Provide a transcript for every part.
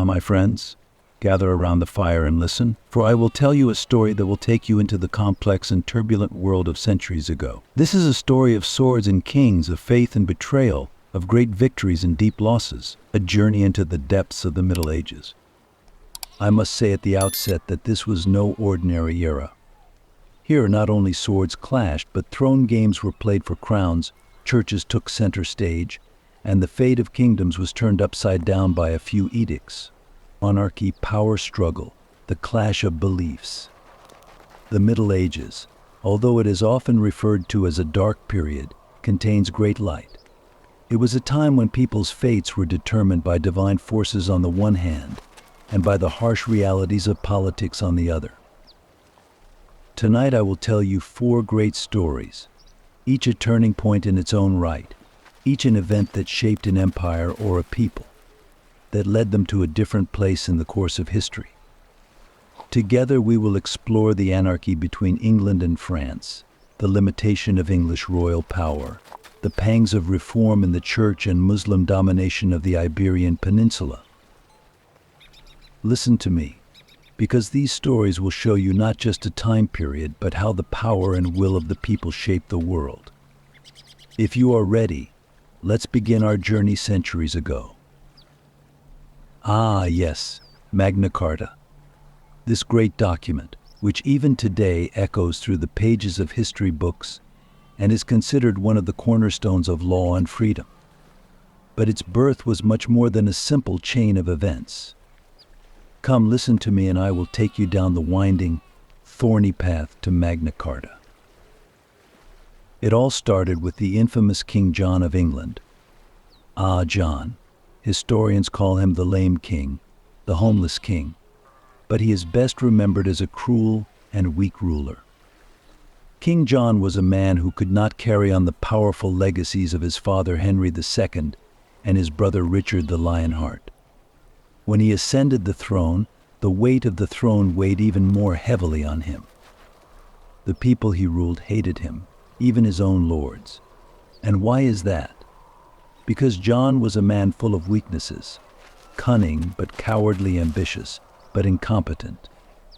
My friends, gather around the fire and listen, for I will tell you a story that will take you into the complex and turbulent world of centuries ago. This is a story of swords and kings, of faith and betrayal, of great victories and deep losses, a journey into the depths of the Middle Ages. I must say at the outset that this was no ordinary era. Here, not only swords clashed, but throne games were played for crowns, churches took center stage, and the fate of kingdoms was turned upside down by a few edicts. Monarchy, power struggle, the clash of beliefs. The Middle Ages, although it is often referred to as a dark period, contains great light. It was a time when people's fates were determined by divine forces on the one hand, and by the harsh realities of politics on the other. Tonight I will tell you 4 great stories, each a turning point in its own right, each an event that shaped an empire or a people, that led them to a different place in the course of history. Together we will explore the anarchy between England and France, the limitation of English royal power, the pangs of reform in the church and Muslim domination of the Iberian Peninsula. Listen to me, because these stories will show you not just a time period, but how the power and will of the people shaped the world. If you are ready, let's begin our journey centuries ago. Ah, yes, Magna Carta. This great document, which even today echoes through the pages of history books and is considered one of the cornerstones of law and freedom. But its birth was much more than a simple chain of events. Come, listen to me, and I will take you down the winding, thorny path to Magna Carta. It all started with the infamous King John of England. Ah, John. Historians call him the lame king, the homeless king, but he is best remembered as a cruel and weak ruler. King John was a man who could not carry on the powerful legacies of his father Henry II and his brother Richard the Lionheart. When he ascended the throne, the weight of the throne weighed even more heavily on him. The people he ruled hated him, even his own lords. And why is that? Because John was a man full of weaknesses, cunning but cowardly, ambitious but incompetent.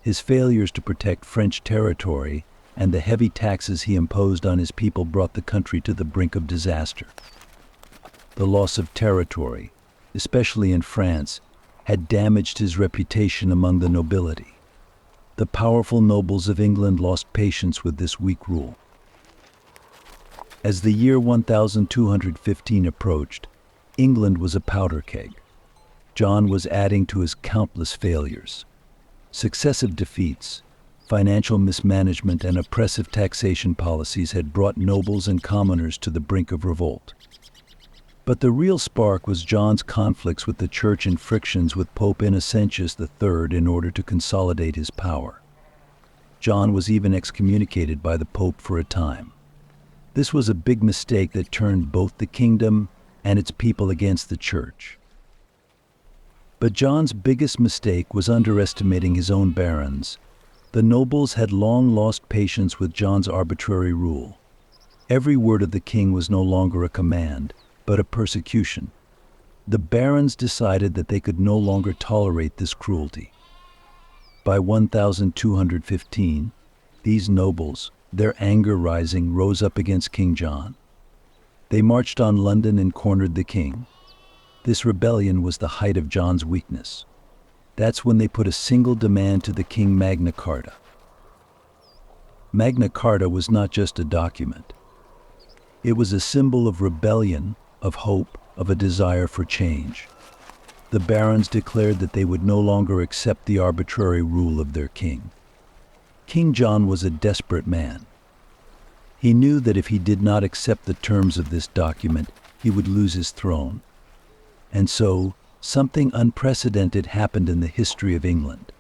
His failures to protect French territory and the heavy taxes he imposed on his people brought the country to the brink of disaster. The loss of territory, especially in France, had damaged his reputation among the nobility. The powerful nobles of England lost patience with this weak rule. As the year 1215 approached, England was a powder keg. John was adding to his countless failures. Successive defeats, financial mismanagement, and oppressive taxation policies had brought nobles and commoners to the brink of revolt. But the real spark was John's conflicts with the church and frictions with Pope Innocentius III in order to consolidate his power. John was even excommunicated by the Pope for a time. This was a big mistake that turned both the kingdom and its people against the church. But John's biggest mistake was underestimating his own barons. The nobles had long lost patience with John's arbitrary rule. Every word of the king was no longer a command, but a persecution. The barons decided that they could no longer tolerate this cruelty. By 1215, these nobles, their anger rising, rose up against King John. They marched on London and cornered the king. This rebellion was the height of John's weakness. That's when they put a single demand to the king: Magna Carta. Magna Carta was not just a document. It was a symbol of rebellion, of hope, of a desire for change. The barons declared that they would no longer accept the arbitrary rule of their king. King John was a desperate man. He knew that if he did not accept the terms of this document, he would lose his throne. And so, something unprecedented happened in the history of England.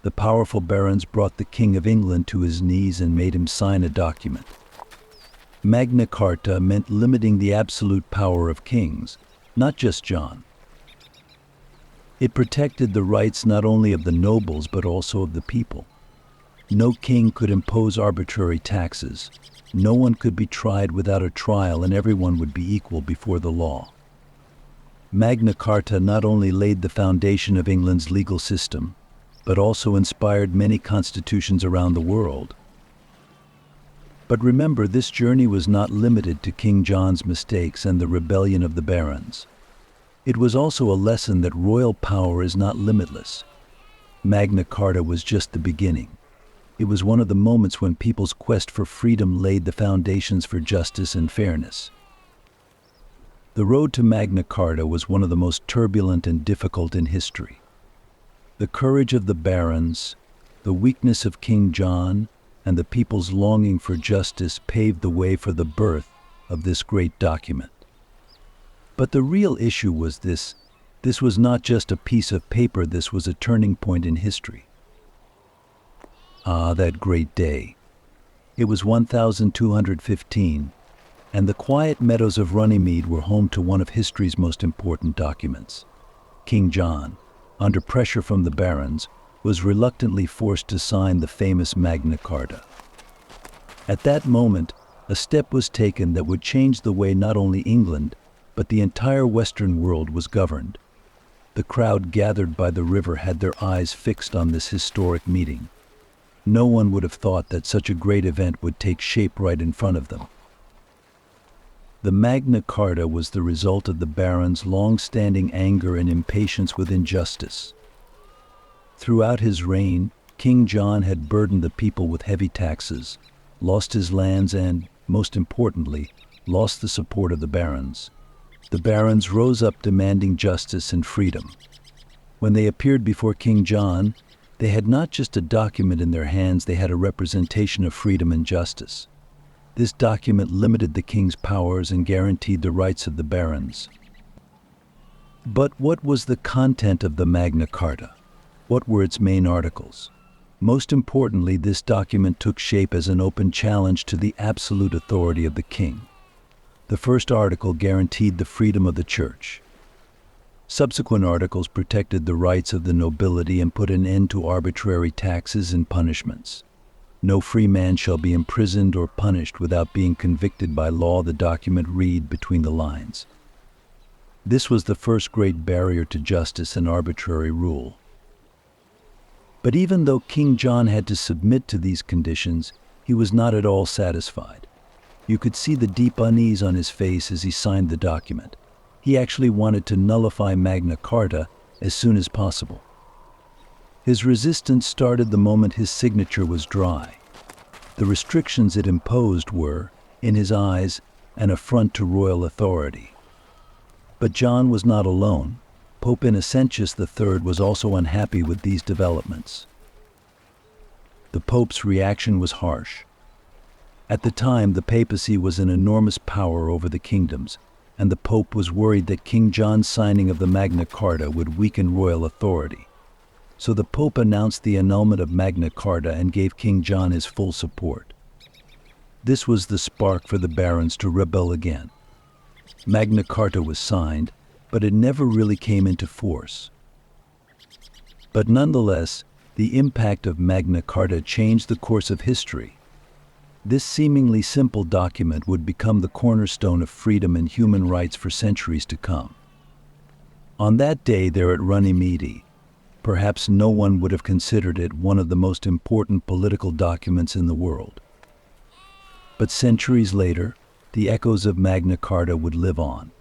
The powerful barons brought the King of England to his knees and made him sign a document. Magna Carta meant limiting the absolute power of kings, not just John. It protected the rights not only of the nobles but also of the people. No king could impose arbitrary taxes. No one could be tried without a trial, and everyone would be equal before the law. Magna Carta not only laid the foundation of England's legal system, but also inspired many constitutions around the world. But remember, this journey was not limited to King John's mistakes and the rebellion of the barons. It was also a lesson that royal power is not limitless. Magna Carta was just the beginning. It was one of the moments when people's quest for freedom laid the foundations for justice and fairness. The road to Magna Carta was one of the most turbulent and difficult in history. The courage of the barons, the weakness of King John, and the people's longing for justice paved the way for the birth of this great document. But the real issue was this was not just a piece of paper, this was a turning point in history. Ah, that great day. It was 1215, and the quiet meadows of Runnymede were home to one of history's most important documents. King John, under pressure from the barons, was reluctantly forced to sign the famous Magna Carta. At that moment, a step was taken that would change the way not only England, but the entire Western world was governed. The crowd gathered by the river had their eyes fixed on this historic meeting. No one would have thought that such a great event would take shape right in front of them. The Magna Carta was the result of the barons' long-standing anger and impatience with injustice. Throughout his reign, King John had burdened the people with heavy taxes, lost his lands and, most importantly, lost the support of the barons. The barons rose up demanding justice and freedom. When they appeared before King John, they had not just a document in their hands, they had a representation of freedom and justice. This document limited the king's powers and guaranteed the rights of the barons. But what was the content of the Magna Carta? What were its main articles? Most importantly, this document took shape as an open challenge to the absolute authority of the king. The first article guaranteed the freedom of the church. Subsequent articles protected the rights of the nobility and put an end to arbitrary taxes and punishments. No free man shall be imprisoned or punished without being convicted by law, the document read between the lines. This was the first great barrier to justice and arbitrary rule. But even though King John had to submit to these conditions, he was not at all satisfied. You could see the deep unease on his face as he signed the document. He actually wanted to nullify Magna Carta as soon as possible. His resistance started the moment his signature was dry. The restrictions it imposed were, in his eyes, an affront to royal authority. But John was not alone. Pope Innocentius III was also unhappy with these developments. The Pope's reaction was harsh. At the time, the papacy was an enormous power over the kingdoms, and the Pope was worried that King John's signing of the Magna Carta would weaken royal authority. So the Pope announced the annulment of Magna Carta and gave King John his full support. This was the spark for the barons to rebel again. Magna Carta was signed, but it never really came into force. But nonetheless, the impact of Magna Carta changed the course of history. This seemingly simple document would become the cornerstone of freedom and human rights for centuries to come. On that day there at Runnymede, perhaps no one would have considered it one of the most important political documents in the world. But centuries later, the echoes of Magna Carta would live on.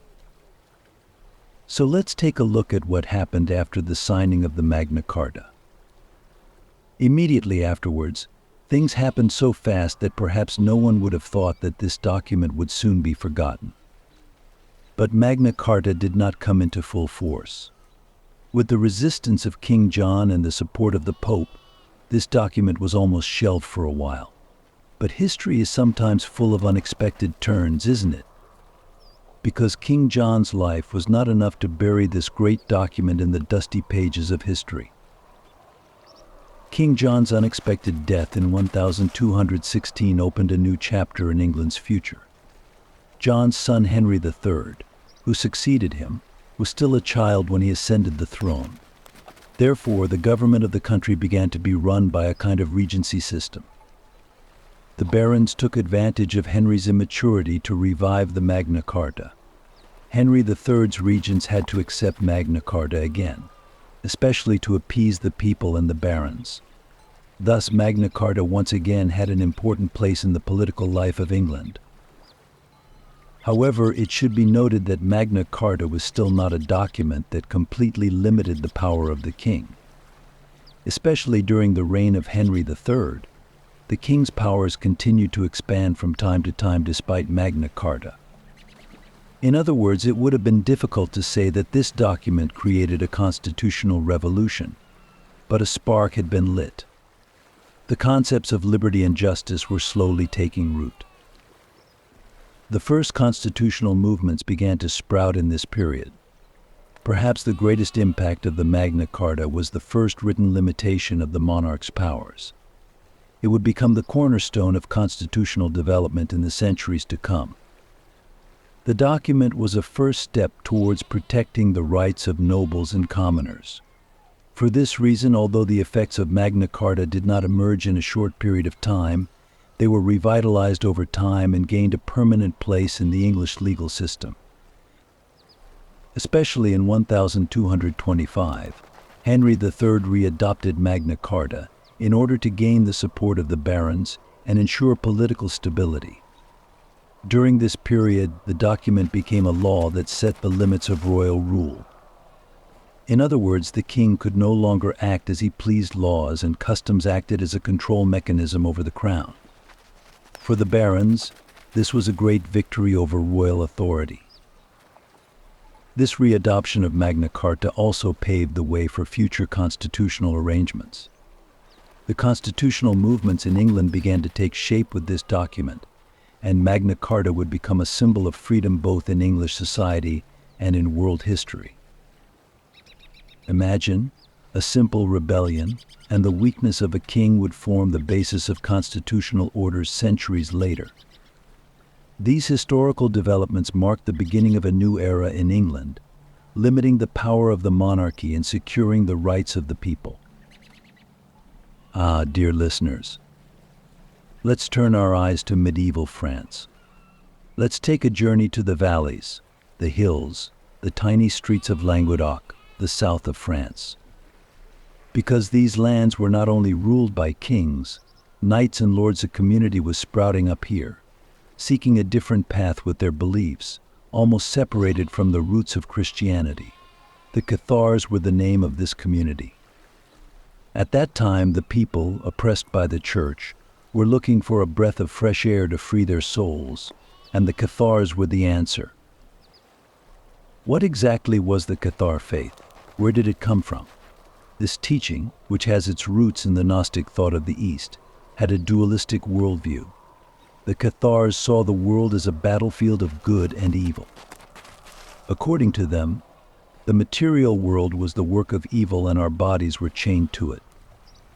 So let's take a look at what happened after the signing of the Magna Carta. Immediately afterwards, things happened so fast that perhaps no one would have thought that this document would soon be forgotten. But Magna Carta did not come into full force. With the resistance of King John and the support of the Pope, this document was almost shelved for a while. But history is sometimes full of unexpected turns, isn't it? Because King John's life was not enough to bury this great document in the dusty pages of history. King John's unexpected death in 1216 opened a new chapter in England's future. John's son Henry III, who succeeded him, was still a child when he ascended the throne. Therefore, the government of the country began to be run by a kind of regency system. The barons took advantage of Henry's immaturity to revive the Magna Carta. Henry III's regents had to accept Magna Carta again, especially to appease the people and the barons. Thus, Magna Carta once again had an important place in the political life of England. However, it should be noted that Magna Carta was still not a document that completely limited the power of the king. Especially during the reign of Henry III, the king's powers continued to expand from time to time despite Magna Carta. In other words, it would have been difficult to say that this document created a constitutional revolution, but a spark had been lit. The concepts of liberty and justice were slowly taking root. The first constitutional movements began to sprout in this period. Perhaps the greatest impact of the Magna Carta was the first written limitation of the monarch's powers. It would become the cornerstone of constitutional development in the centuries to come. The document was a first step towards protecting the rights of nobles and commoners. For this reason, although the effects of Magna Carta did not emerge in a short period of time, they were revitalized over time and gained a permanent place in the English legal system. Especially in 1225, Henry III readopted Magna Carta in order to gain the support of the barons and ensure political stability. During this period, the document became a law that set the limits of royal rule. In other words, the king could no longer act as he pleased. Laws and customs acted as a control mechanism over the crown. For the barons, this was a great victory over royal authority. This readoption of Magna Carta also paved the way for future constitutional arrangements. The constitutional movements in England began to take shape with this document, and Magna Carta would become a symbol of freedom both in English society and in world history. Imagine a simple rebellion, and the weakness of a king would form the basis of constitutional orders centuries later. These historical developments marked the beginning of a new era in England, limiting the power of the monarchy and securing the rights of the people. Dear listeners, let's turn our eyes to medieval France. Let's take a journey to the valleys, the hills, the tiny streets of Languedoc, the south of France. Because these lands were not only ruled by kings, knights and lords, a community was sprouting up here, seeking a different path with their beliefs, almost separated from the roots of Christianity. The Cathars were the name of this community. At that time, the people, oppressed by the church, were looking for a breath of fresh air to free their souls, and the Cathars were the answer. What exactly was the Cathar faith? Where did it come from? This teaching, which has its roots in the Gnostic thought of the East, had a dualistic worldview. The Cathars saw the world as a battlefield of good and evil. According to them, the material world was the work of evil and our bodies were chained to it.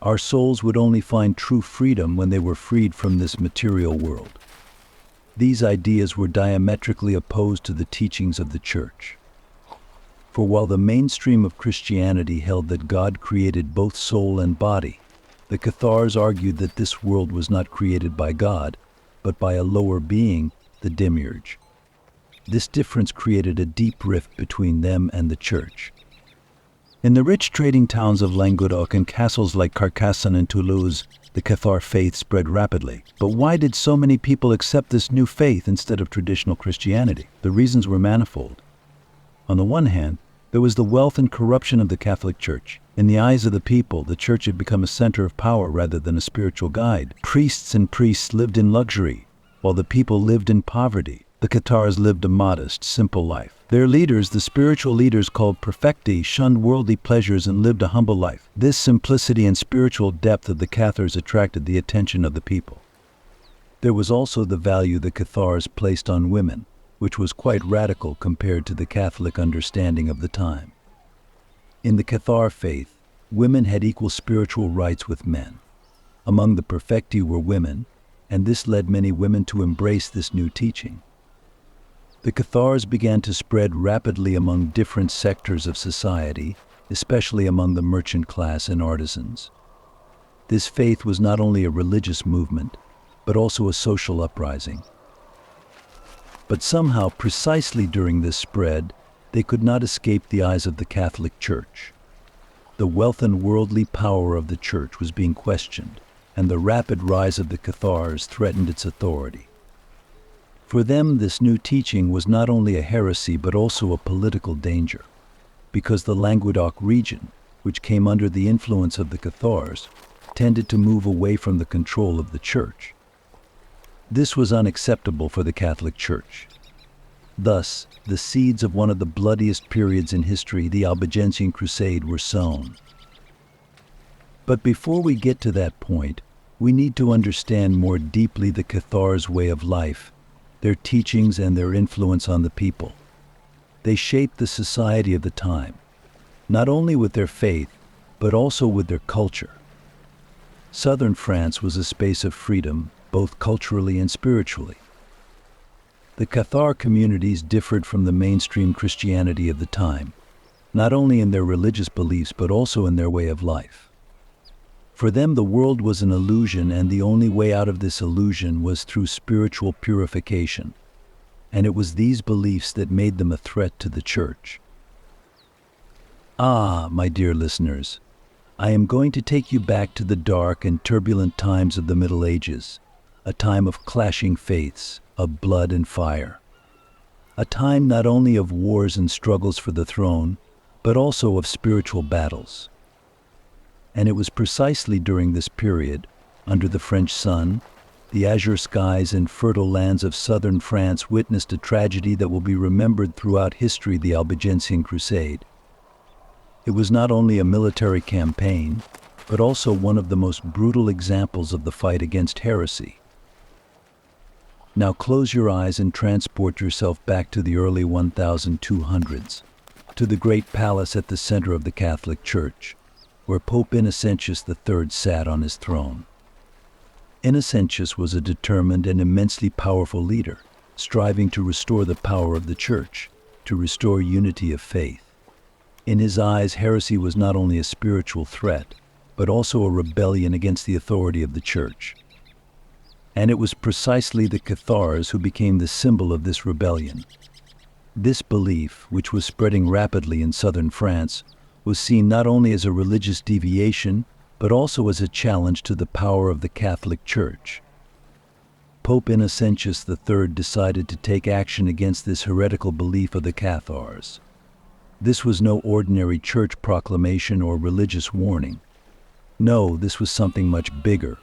Our souls would only find true freedom when they were freed from this material world. These ideas were diametrically opposed to the teachings of the Church. For while the mainstream of Christianity held that God created both soul and body, the Cathars argued that this world was not created by God, but by a lower being, the Demiurge. This difference created a deep rift between them and the Church. In the rich trading towns of Languedoc and castles like Carcassonne and Toulouse, the Cathar faith spread rapidly. But why did so many people accept this new faith instead of traditional Christianity? The reasons were manifold. On the one hand, there was the wealth and corruption of the Catholic Church. In the eyes of the people, the Church had become a center of power rather than a spiritual guide. Priests lived in luxury, while the people lived in poverty. The Cathars lived a modest, simple life. Their leaders, the spiritual leaders called prefecti, shunned worldly pleasures and lived a humble life. This simplicity and spiritual depth of the Cathars attracted the attention of the people. There was also the value the Cathars placed on women, which was quite radical compared to the Catholic understanding of the time. In the Cathar faith, women had equal spiritual rights with men. Among the perfecti were women, and this led many women to embrace this new teaching. The Cathars began to spread rapidly among different sectors of society, especially among the merchant class and artisans. This faith was not only a religious movement, but also a social uprising. But somehow, precisely during this spread, they could not escape the eyes of the Catholic Church. The wealth and worldly power of the Church was being questioned, and the rapid rise of the Cathars threatened its authority. For them, this new teaching was not only a heresy but also a political danger, because the Languedoc region, which came under the influence of the Cathars, tended to move away from the control of the Church. This was unacceptable for the Catholic Church. Thus, the seeds of one of the bloodiest periods in history, the Albigensian Crusade, were sown. But before we get to that point, we need to understand more deeply the Cathars' way of life, their teachings and their influence on the people. They shaped the society of the time, not only with their faith, but also with their culture. Southern France was a space of freedom, both culturally and spiritually. The Cathar communities differed from the mainstream Christianity of the time, not only in their religious beliefs but also in their way of life. For them, the world was an illusion, and the only way out of this illusion was through spiritual purification. And it was these beliefs that made them a threat to the Church. My dear listeners, I am going to take you back to the dark and turbulent times of the Middle Ages, a time of clashing faiths, of blood and fire. A time not only of wars and struggles for the throne, but also of spiritual battles. And it was precisely during this period, under the French sun, the azure skies and fertile lands of southern France witnessed a tragedy that will be remembered throughout history, the Albigensian Crusade. It was not only a military campaign, but also one of the most brutal examples of the fight against heresy. Now close your eyes and transport yourself back to the early 1200s, to the great palace at the center of the Catholic Church, where Pope Innocentius III sat on his throne. Innocentius was a determined and immensely powerful leader, striving to restore the power of the Church, to restore unity of faith. In his eyes, heresy was not only a spiritual threat, but also a rebellion against the authority of the Church. And it was precisely the Cathars who became the symbol of this rebellion. This belief, which was spreading rapidly in southern France, was seen not only as a religious deviation, but also as a challenge to the power of the Catholic Church. Pope Innocentius III decided to take action against this heretical belief of the Cathars. This was no ordinary church proclamation or religious warning. No, this was something much bigger.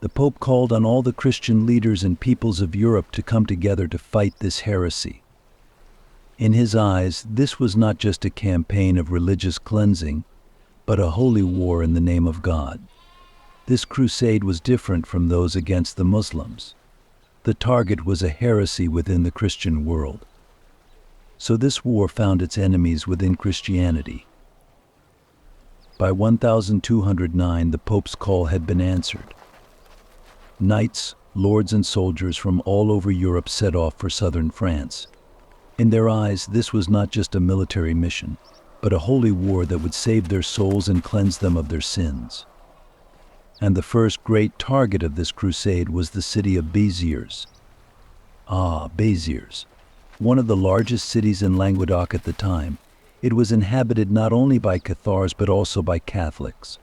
The Pope called on all the Christian leaders and peoples of Europe to come together to fight this heresy. In his eyes, this was not just a campaign of religious cleansing, but a holy war in the name of God. This crusade was different from those against the Muslims. The target was a heresy within the Christian world. So this war found its enemies within Christianity. By 1209, the Pope's call had been answered. Knights, lords, and soldiers from all over Europe set off for southern France. In their eyes, this was not just a military mission, but a holy war that would save their souls and cleanse them of their sins. And the first great target of this crusade was the city of Béziers. Béziers, one of the largest cities in Languedoc at the time. It was inhabited not only by Cathars but also by Catholics.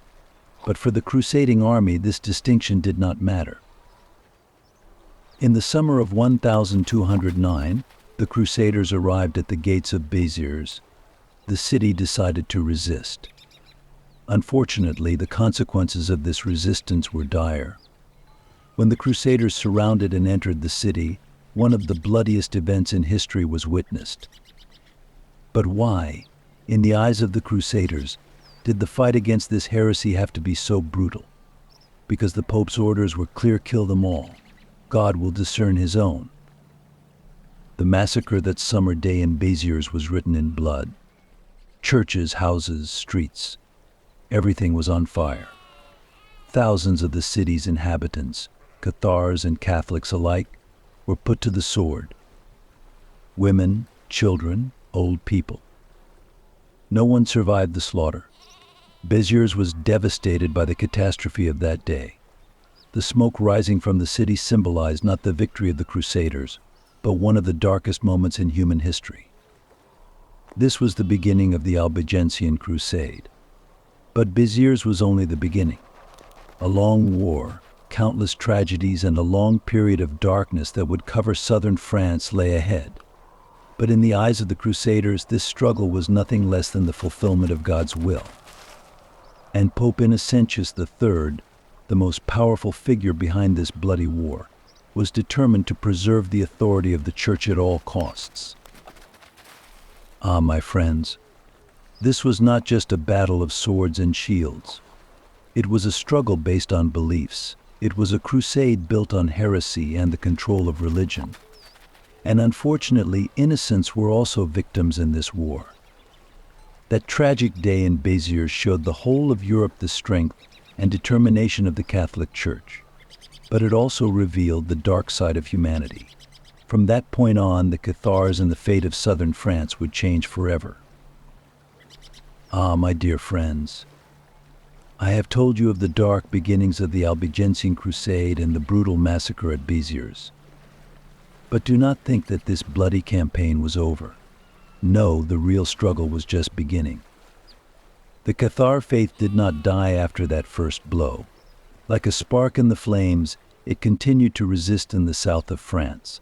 But for the crusading army, this distinction did not matter. In the summer of 1209, the Crusaders arrived at the gates of Béziers. The city decided to resist. Unfortunately, the consequences of this resistance were dire. When the Crusaders surrounded and entered the city, one of the bloodiest events in history was witnessed. But why, in the eyes of the Crusaders, did the fight against this heresy have to be so brutal? Because the Pope's orders were clear: kill them all. God will discern his own. The massacre that summer day in Béziers was written in blood. Churches, houses, streets, everything was on fire. Thousands of the city's inhabitants, Cathars and Catholics alike, were put to the sword. Women, children, old people. No one survived the slaughter. Béziers was devastated by the catastrophe of that day. The smoke rising from the city symbolized not the victory of the Crusaders, but one of the darkest moments in human history. This was the beginning of the Albigensian Crusade. But Béziers was only the beginning. A long war, countless tragedies, and a long period of darkness that would cover southern France lay ahead. But in the eyes of the Crusaders, this struggle was nothing less than the fulfillment of God's will. And Pope Innocentius III, the most powerful figure behind this bloody war, was determined to preserve the authority of the Church at all costs. Ah, my friends, this was not just a battle of swords and shields. It was a struggle based on beliefs. It was a crusade built on heresy and the control of religion. And unfortunately, innocents were also victims in this war. That tragic day in Béziers showed the whole of Europe the strength and determination of the Catholic Church. But it also revealed the dark side of humanity. From that point on, the Cathars and the fate of southern France would change forever. Ah, my dear friends, I have told you of the dark beginnings of the Albigensian Crusade and the brutal massacre at Béziers. But do not think that this bloody campaign was over. No, the real struggle was just beginning. The Cathar faith did not die after that first blow. Like a spark in the flames, it continued to resist in the south of France.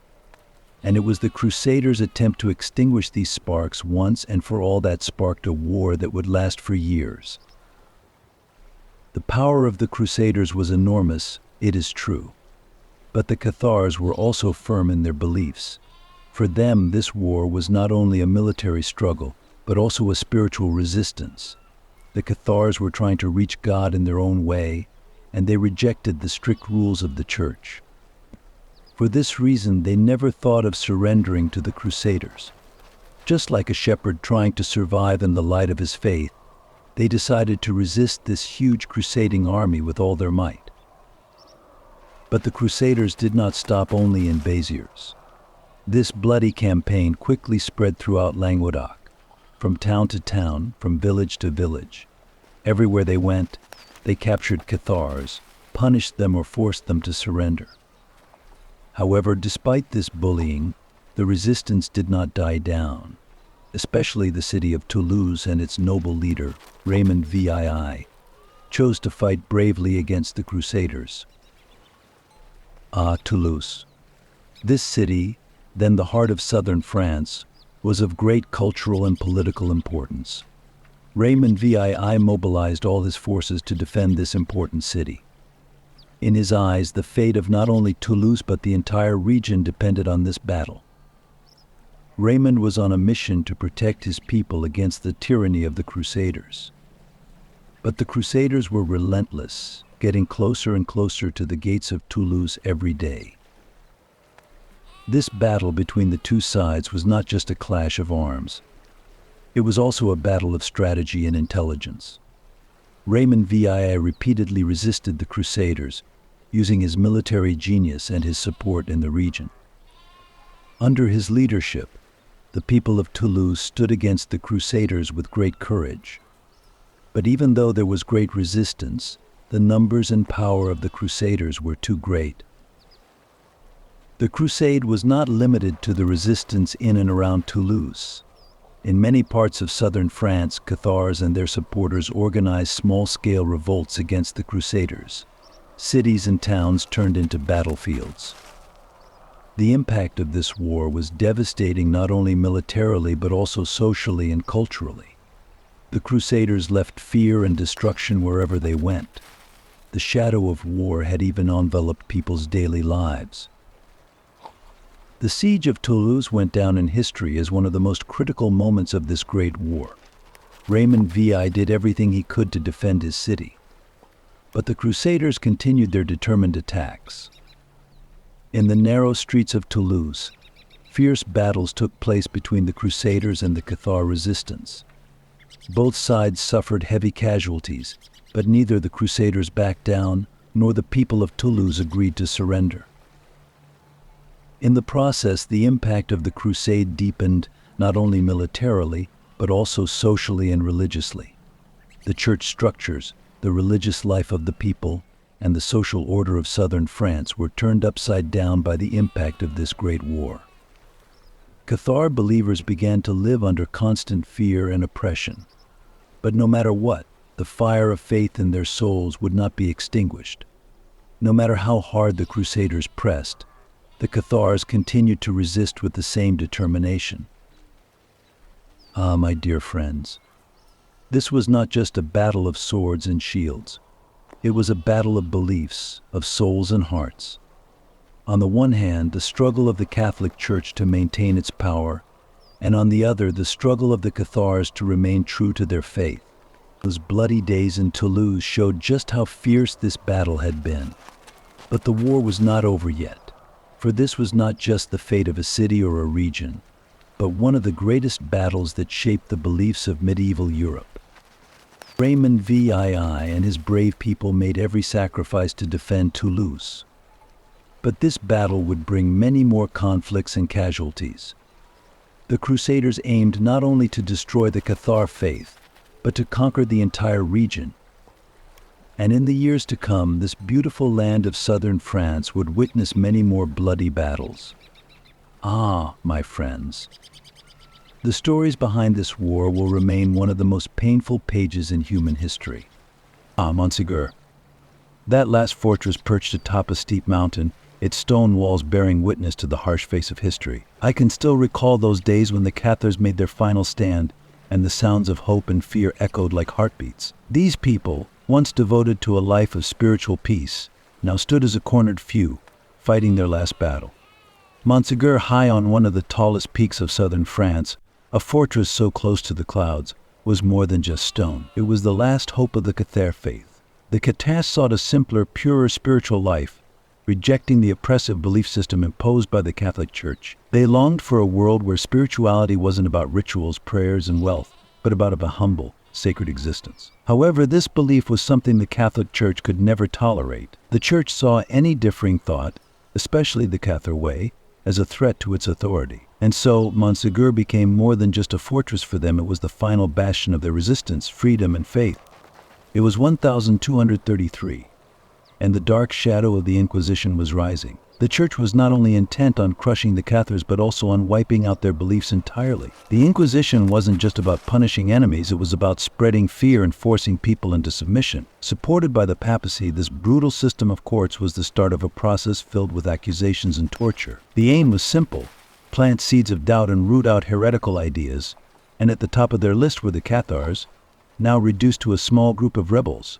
And it was the Crusaders' attempt to extinguish these sparks once and for all that sparked a war that would last for years. The power of the Crusaders was enormous, it is true. But the Cathars were also firm in their beliefs. For them, this war was not only a military struggle, but also a spiritual resistance. The Cathars were trying to reach God in their own way, and they rejected the strict rules of the Church. For this reason, they never thought of surrendering to the Crusaders. Just like a shepherd trying to survive in the light of his faith, they decided to resist this huge crusading army with all their might. But the Crusaders did not stop only in Béziers. This bloody campaign quickly spread throughout Languedoc, from town to town, from village to village. Everywhere they went, they captured Cathars, punished them or forced them to surrender. However, despite this bullying, the resistance did not die down. Especially the city of Toulouse and its noble leader, Raymond VII, chose to fight bravely against the Crusaders. Ah, Toulouse. This city, then the heart of southern France, was of great cultural and political importance. Raymond VII mobilized all his forces to defend this important city. In his eyes, the fate of not only Toulouse but the entire region depended on this battle. Raymond was on a mission to protect his people against the tyranny of the Crusaders. But the Crusaders were relentless, getting closer and closer to the gates of Toulouse every day. This battle between the two sides was not just a clash of arms. It was also a battle of strategy and intelligence. Raymond VII repeatedly resisted the Crusaders, using his military genius and his support in the region. Under his leadership, the people of Toulouse stood against the Crusaders with great courage. But even though there was great resistance, the numbers and power of the Crusaders were too great. The crusade was not limited to the resistance in and around Toulouse. In many parts of southern France, Cathars and their supporters organized small-scale revolts against the Crusaders. Cities and towns turned into battlefields. The impact of this war was devastating not only militarily but also socially and culturally. The Crusaders left fear and destruction wherever they went. The shadow of war had even enveloped people's daily lives. The siege of Toulouse went down in history as one of the most critical moments of this great war. Raymond VI did everything he could to defend his city. But the Crusaders continued their determined attacks. In the narrow streets of Toulouse, fierce battles took place between the Crusaders and the Cathar resistance. Both sides suffered heavy casualties, but neither the Crusaders backed down nor the people of Toulouse agreed to surrender. In the process, the impact of the crusade deepened not only militarily, but also socially and religiously. The church structures, the religious life of the people, and the social order of southern France were turned upside down by the impact of this great war. Cathar believers began to live under constant fear and oppression. But no matter what, the fire of faith in their souls would not be extinguished. No matter how hard the Crusaders pressed, the Cathars continued to resist with the same determination. Ah, my dear friends, this was not just a battle of swords and shields. It was a battle of beliefs, of souls and hearts. On the one hand, the struggle of the Catholic Church to maintain its power, and on the other, the struggle of the Cathars to remain true to their faith. Those bloody days in Toulouse showed just how fierce this battle had been. But the war was not over yet, for this was not just the fate of a city or a region, but one of the greatest battles that shaped the beliefs of medieval Europe. Raymond VII and his brave people made every sacrifice to defend Toulouse. But this battle would bring many more conflicts and casualties. The Crusaders aimed not only to destroy the Cathar faith, but to conquer the entire region. And in the years to come, this beautiful land of southern France would witness many more bloody battles. Ah, my friends, the stories behind this war will remain one of the most painful pages in human history. Ah, Montségur, that last fortress perched atop a steep mountain, its stone walls bearing witness to the harsh face of history. I can still recall those days when the Cathars made their final stand, and the sounds of hope and fear echoed like heartbeats. These people, once devoted to a life of spiritual peace, now stood as a cornered few, fighting their last battle. Montségur, high on one of the tallest peaks of southern France, a fortress so close to the clouds, was more than just stone. It was the last hope of the Cathar faith. The Cathars sought a simpler, purer spiritual life, rejecting the oppressive belief system imposed by the Catholic Church. They longed for a world where spirituality wasn't about rituals, prayers, and wealth, but about a humble, sacred existence. However, this belief was something the Catholic Church could never tolerate. The Church saw any differing thought, especially the Cathar way, as a threat to its authority. And so, Montségur became more than just a fortress for them. It was the final bastion of their resistance, freedom, and faith. It was 1233. And the dark shadow of the Inquisition was rising. The Church was not only intent on crushing the Cathars, but also on wiping out their beliefs entirely. The Inquisition wasn't just about punishing enemies, it was about spreading fear and forcing people into submission. Supported by the papacy, this brutal system of courts was the start of a process filled with accusations and torture. The aim was simple: plant seeds of doubt and root out heretical ideas, and at the top of their list were the Cathars, now reduced to a small group of rebels.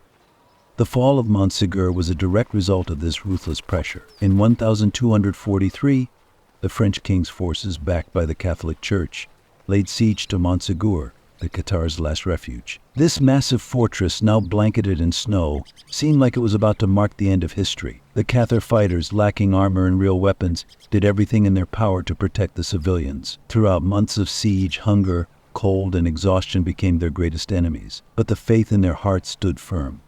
The fall of Montségur was a direct result of this ruthless pressure. In 1243, the French king's forces, backed by the Catholic Church, laid siege to Montségur, the Cathars' last refuge. This massive fortress, now blanketed in snow, seemed like it was about to mark the end of history. The Cathar fighters, lacking armor and real weapons, did everything in their power to protect the civilians. Throughout months of siege, hunger, cold, and exhaustion became their greatest enemies, but the faith in their hearts stood firm.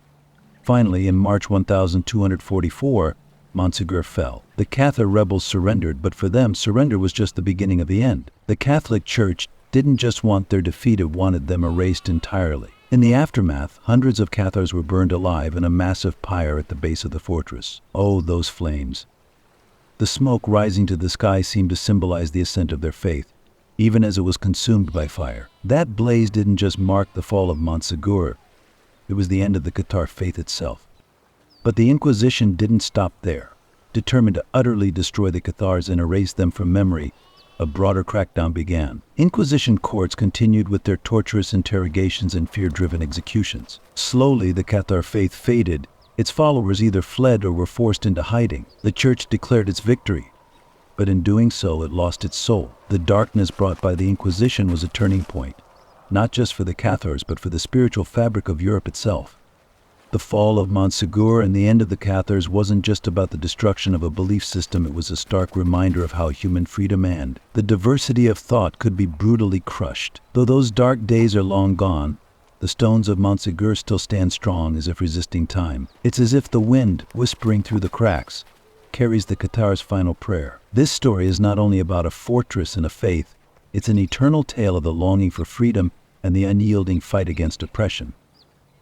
Finally, in March 1244, Montségur fell. The Cathar rebels surrendered, but for them, surrender was just the beginning of the end. The Catholic Church didn't just want their defeat, it wanted them erased entirely. In the aftermath, hundreds of Cathars were burned alive in a massive pyre at the base of the fortress. Oh, those flames! The smoke rising to the sky seemed to symbolize the ascent of their faith, even as it was consumed by fire. That blaze didn't just mark the fall of Montségur, it was the end of the Cathar faith itself. But the Inquisition didn't stop there. Determined to utterly destroy the Cathars and erase them from memory, a broader crackdown began. Inquisition courts continued with their torturous interrogations and fear-driven executions. Slowly, the Cathar faith faded. Its followers either fled or were forced into hiding. The Church declared its victory, but in doing so, it lost its soul. The darkness brought by the Inquisition was a turning point, not just for the Cathars, but for the spiritual fabric of Europe itself. The fall of Montségur and the end of the Cathars wasn't just about the destruction of a belief system, it was a stark reminder of how human freedom and the diversity of thought could be brutally crushed. Though those dark days are long gone, the stones of Montségur still stand strong, as if resisting time. It's as if the wind, whispering through the cracks, carries the Cathars' final prayer. This story is not only about a fortress and a faith, it's an eternal tale of the longing for freedom and the unyielding fight against oppression.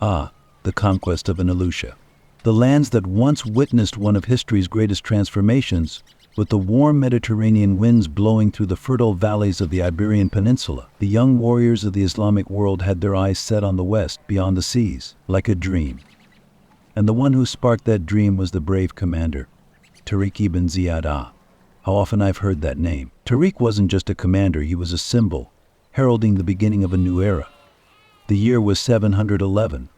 Ah, the conquest of Andalusia. The lands that once witnessed one of history's greatest transformations With the warm Mediterranean winds blowing through the fertile valleys of the Iberian Peninsula, the young warriors of the Islamic world had their eyes set on the west beyond the seas, like a dream. And the one who sparked that dream was the brave commander, Tariq ibn Ziyad. How often I've heard that name. Tariq wasn't just a commander, he was a symbol, heralding the beginning of a new era. The year was 711.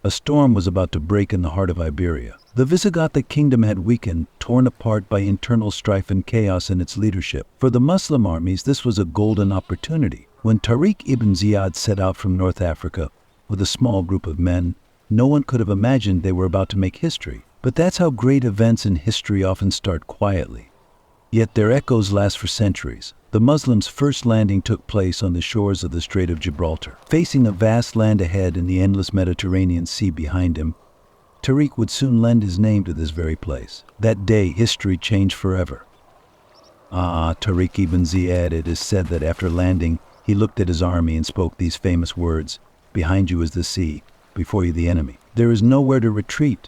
A storm was about to break in the heart of Iberia. The Visigothic kingdom had weakened, torn apart by internal strife and chaos in its leadership. For the Muslim armies, this was a golden opportunity. When Tariq ibn Ziyad set out from North Africa with a small group of men, no one could have imagined they were about to make history. But that's how great events in history often start quietly. Yet their echoes last for centuries. The Muslims' first landing took place on the shores of the Strait of Gibraltar. Facing a vast land ahead and the endless Mediterranean Sea behind him, Tariq would soon lend his name to this very place. That day, history changed forever. Tariq ibn Ziyad, it is said that after landing, he looked at his army and spoke these famous words, "Behind you is the sea, before you the enemy. There is nowhere to retreat.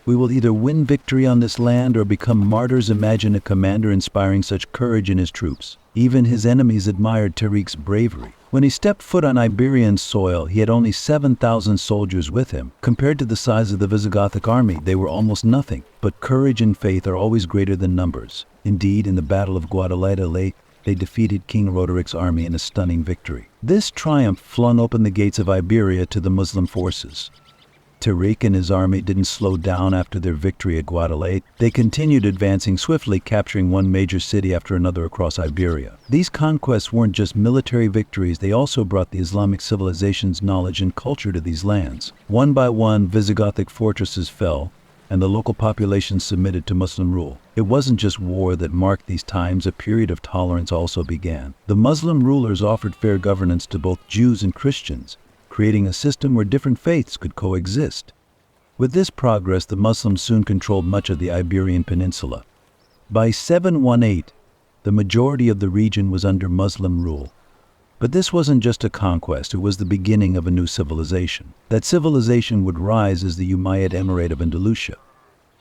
We will either win victory on this land or become martyrs." Imagine a commander inspiring such courage in his troops. Even his enemies admired Tariq's bravery. When he stepped foot on Iberian soil, he had only 7,000 soldiers with him. Compared to the size of the Visigothic army, they were almost nothing. But courage and faith are always greater than numbers. Indeed, in the Battle of Guadalete, they defeated King Roderic's army in a stunning victory. This triumph flung open the gates of Iberia to the Muslim forces. Tariq and his army didn't slow down after their victory at Guadalete. They continued advancing swiftly, capturing one major city after another across Iberia. These conquests weren't just military victories, they also brought the Islamic civilization's knowledge and culture to these lands. One by one, Visigothic fortresses fell, and the local population submitted to Muslim rule. It wasn't just war that marked these times, a period of tolerance also began. The Muslim rulers offered fair governance to both Jews and Christians, creating a system where different faiths could coexist. With this progress, the Muslims soon controlled much of the Iberian Peninsula. By 718, the majority of the region was under Muslim rule. But this wasn't just a conquest, it was the beginning of a new civilization. That civilization would rise as the Umayyad Emirate of Andalusia.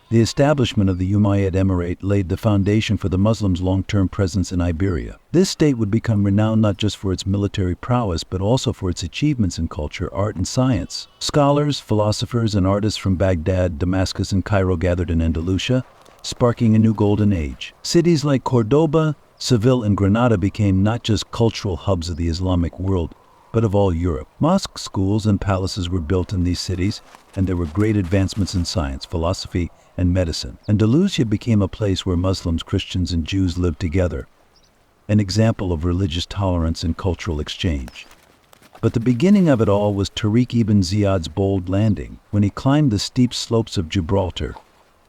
The establishment of the Umayyad Emirate laid the foundation for the Muslims' long-term presence in Iberia. This state would become renowned not just for its military prowess, but also for its achievements in culture, art, and science. Scholars, philosophers, and artists from Baghdad, Damascus, and Cairo gathered in Andalusia, sparking a new golden age. Cities like Córdoba, Seville, and Granada became not just cultural hubs of the Islamic world, but of all Europe. Mosques, schools, and palaces were built in these cities, and there were great advancements in science, philosophy, and medicine. Andalusia became a place where Muslims, Christians, and Jews lived together, an example of religious tolerance and cultural exchange. But the beginning of it all was Tariq ibn Ziyad's bold landing. When he climbed the steep slopes of Gibraltar,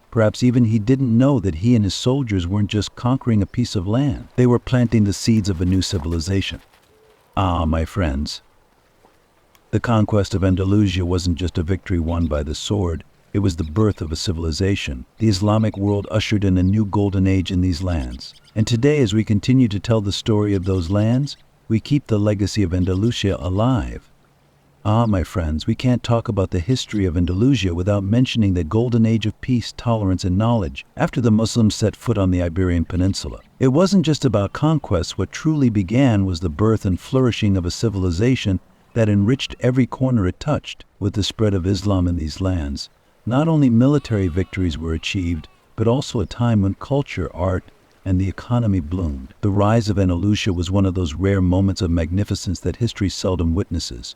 perhaps even he didn't know that he and his soldiers weren't just conquering a piece of land. They were planting the seeds of a new civilization. My friends, the conquest of Andalusia wasn't just a victory won by the sword, it was the birth of a civilization. The Islamic world ushered in a new golden age in these lands. And today, as we continue to tell the story of those lands, we keep the legacy of Andalusia alive. My friends, we can't talk about the history of Andalusia without mentioning the golden age of peace, tolerance, and knowledge after the Muslims set foot on the Iberian Peninsula. It wasn't just about conquest. What truly began was the birth and flourishing of a civilization that enriched every corner it touched. With the spread of Islam in these lands, not only military victories were achieved, but also a time when culture, art, and the economy bloomed. The rise of Andalusia was one of those rare moments of magnificence that history seldom witnesses.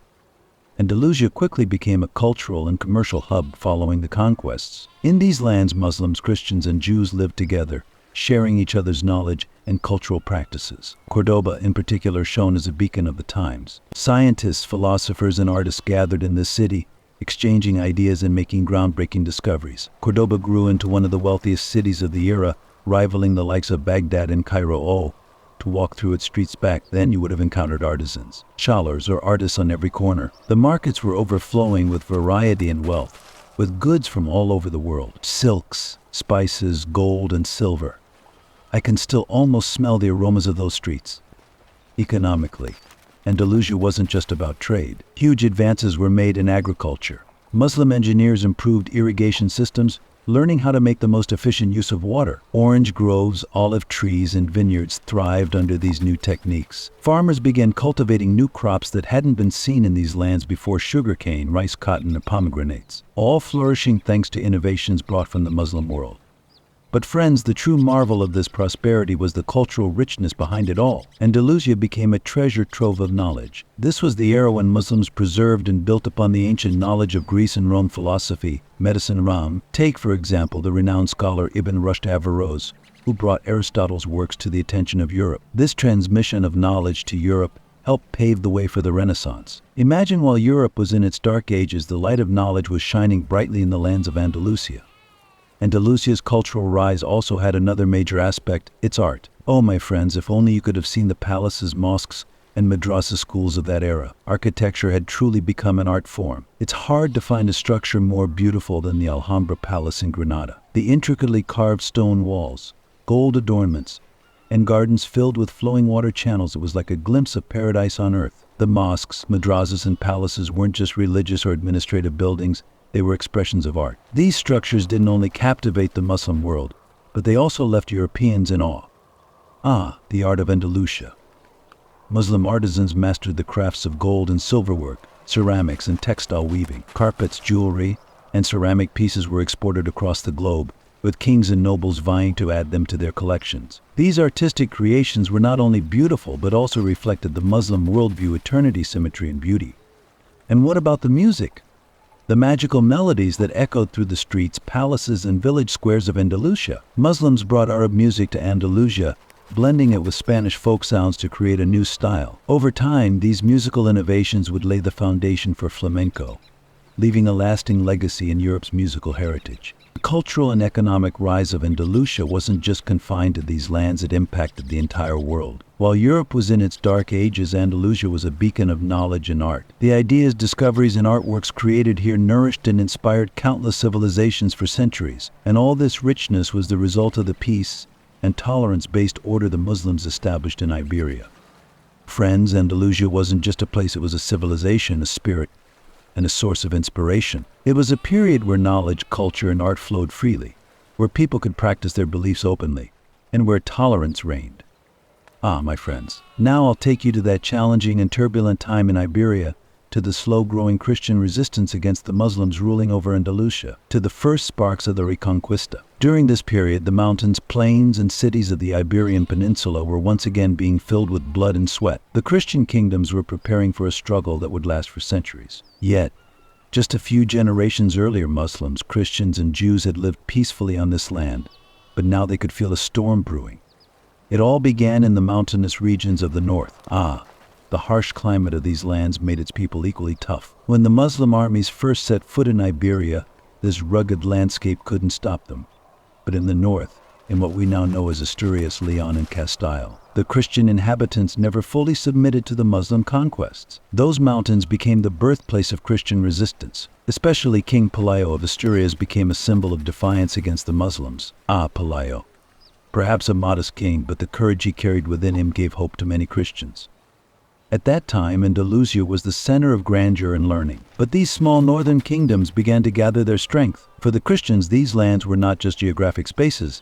Andalusia quickly became a cultural and commercial hub following the conquests. In these lands, Muslims, Christians, and Jews lived together, sharing each other's knowledge and cultural practices. Córdoba, in particular, shone as a beacon of the times. Scientists, philosophers, and artists gathered in this city, exchanging ideas and making groundbreaking discoveries. Córdoba grew into one of the wealthiest cities of the era, rivaling the likes of Baghdad and Cairo. To walk through its streets back then, you would have encountered artisans, scholars, or artists on every corner. The markets were overflowing with variety and wealth, with goods from all over the world. Silks, spices, gold, and silver. I can still almost smell the aromas of those streets. Economically, Andalusia wasn't just about trade. Huge advances were made in agriculture. Muslim engineers improved irrigation systems, learning how to make the most efficient use of water. Orange groves, olive trees, and vineyards thrived under these new techniques. Farmers began cultivating new crops that hadn't been seen in these lands before: sugarcane, rice, cotton, and pomegranates, all flourishing thanks to innovations brought from the Muslim world. But friends, the true marvel of this prosperity was the cultural richness behind it all. Andalusia became a treasure trove of knowledge. This was the era when Muslims preserved and built upon the ancient knowledge of Greece and Rome: philosophy, medicine, Ram. Take, for example, the renowned scholar Ibn Rushd Averroes, who brought Aristotle's works to the attention of Europe. This transmission of knowledge to Europe helped pave the way for the Renaissance. Imagine, while Europe was in its dark ages, the light of knowledge was shining brightly in the lands of Andalusia. Andalusia's cultural rise also had another major aspect: its art. Oh, my friends, if only you could have seen the palaces, mosques, and madrasa schools of that era. Architecture had truly become an art form. It's hard to find a structure more beautiful than the Alhambra Palace in Granada. The intricately carved stone walls, gold adornments, and gardens filled with flowing water channels, it was like a glimpse of paradise on earth. The mosques, madrasas, and palaces weren't just religious or administrative buildings. They were expressions of art. These structures didn't only captivate the Muslim world, but they also left Europeans in awe. The art of Andalusia. Muslim artisans mastered the crafts of gold and silverwork, ceramics, and textile weaving. Carpets, jewelry, and ceramic pieces were exported across the globe, with kings and nobles vying to add them to their collections. These artistic creations were not only beautiful, but also reflected the Muslim worldview: eternity, symmetry, and beauty. And what about the music? The magical melodies that echoed through the streets, palaces, and village squares of Andalusia. Muslims brought Arab music to Andalusia, blending it with Spanish folk sounds to create a new style. Over time, these musical innovations would lay the foundation for flamenco, leaving a lasting legacy in Europe's musical heritage. The cultural and economic rise of Andalusia wasn't just confined to these lands, it impacted the entire world. While Europe was in its dark ages, Andalusia was a beacon of knowledge and art. The ideas, discoveries, and artworks created here nourished and inspired countless civilizations for centuries. And all this richness was the result of the peace and tolerance-based order the Muslims established in Iberia. Friends, Andalusia wasn't just a place, it was a civilization, a spirit, and a source of inspiration. It was a period where knowledge, culture, and art flowed freely, where people could practice their beliefs openly, and where tolerance reigned. My friends, now I'll take you to that challenging and turbulent time in Iberia, to the slow-growing Christian resistance against the Muslims ruling over Andalusia, to the first sparks of the Reconquista. During this period, the mountains, plains, and cities of the Iberian Peninsula were once again being filled with blood and sweat. The Christian kingdoms were preparing for a struggle that would last for centuries. Yet, just a few generations earlier, Muslims, Christians, and Jews had lived peacefully on this land, but now they could feel a storm brewing. It all began in the mountainous regions of the north. The harsh climate of these lands made its people equally tough. When the Muslim armies first set foot in Iberia, this rugged landscape couldn't stop them. But in the north, in what we now know as Asturias, Leon, and Castile, the Christian inhabitants never fully submitted to the Muslim conquests. Those mountains became the birthplace of Christian resistance. Especially King Pelayo of Asturias became a symbol of defiance against the Muslims. Pelayo. Perhaps a modest king, but the courage he carried within him gave hope to many Christians. At that time, Andalusia was the center of grandeur and learning. But these small northern kingdoms began to gather their strength. For the Christians, these lands were not just geographic spaces.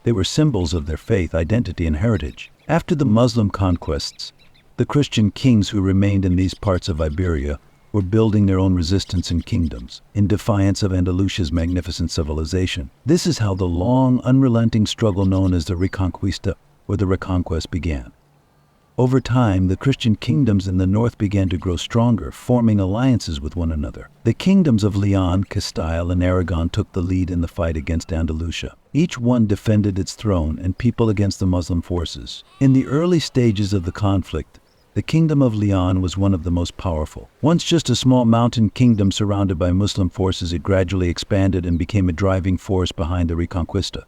They were symbols of their faith, identity, and heritage. After the Muslim conquests, the Christian kings who remained in these parts of Iberia were building their own resistance and kingdoms, in defiance of Andalusia's magnificent civilization. This is how the long, unrelenting struggle known as the Reconquista, or the Reconquest, began. Over time, the Christian kingdoms in the north began to grow stronger, forming alliances with one another. The kingdoms of Leon, Castile, and Aragon took the lead in the fight against Andalusia. Each one defended its throne and people against the Muslim forces. In the early stages of the conflict, the Kingdom of Leon was one of the most powerful. Once just a small mountain kingdom surrounded by Muslim forces, it gradually expanded and became a driving force behind the Reconquista.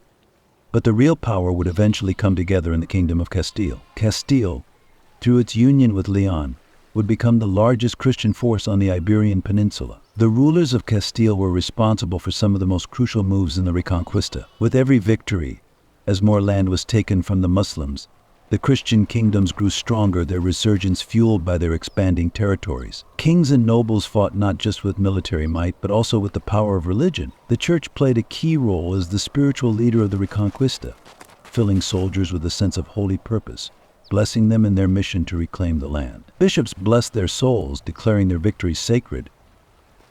But the real power would eventually come together in the Kingdom of Castile. Castile, through its union with Leon, would become the largest Christian force on the Iberian Peninsula. The rulers of Castile were responsible for some of the most crucial moves in the Reconquista. With every victory, as more land was taken from the Muslims, The Christian kingdoms grew stronger, their resurgence fueled by their expanding territories. Kings and nobles fought not just with military might, but also with the power of religion. The church played a key role as the spiritual leader of the Reconquista, filling soldiers with a sense of holy purpose, blessing them in their mission to reclaim the land. Bishops blessed their souls, declaring their victories sacred.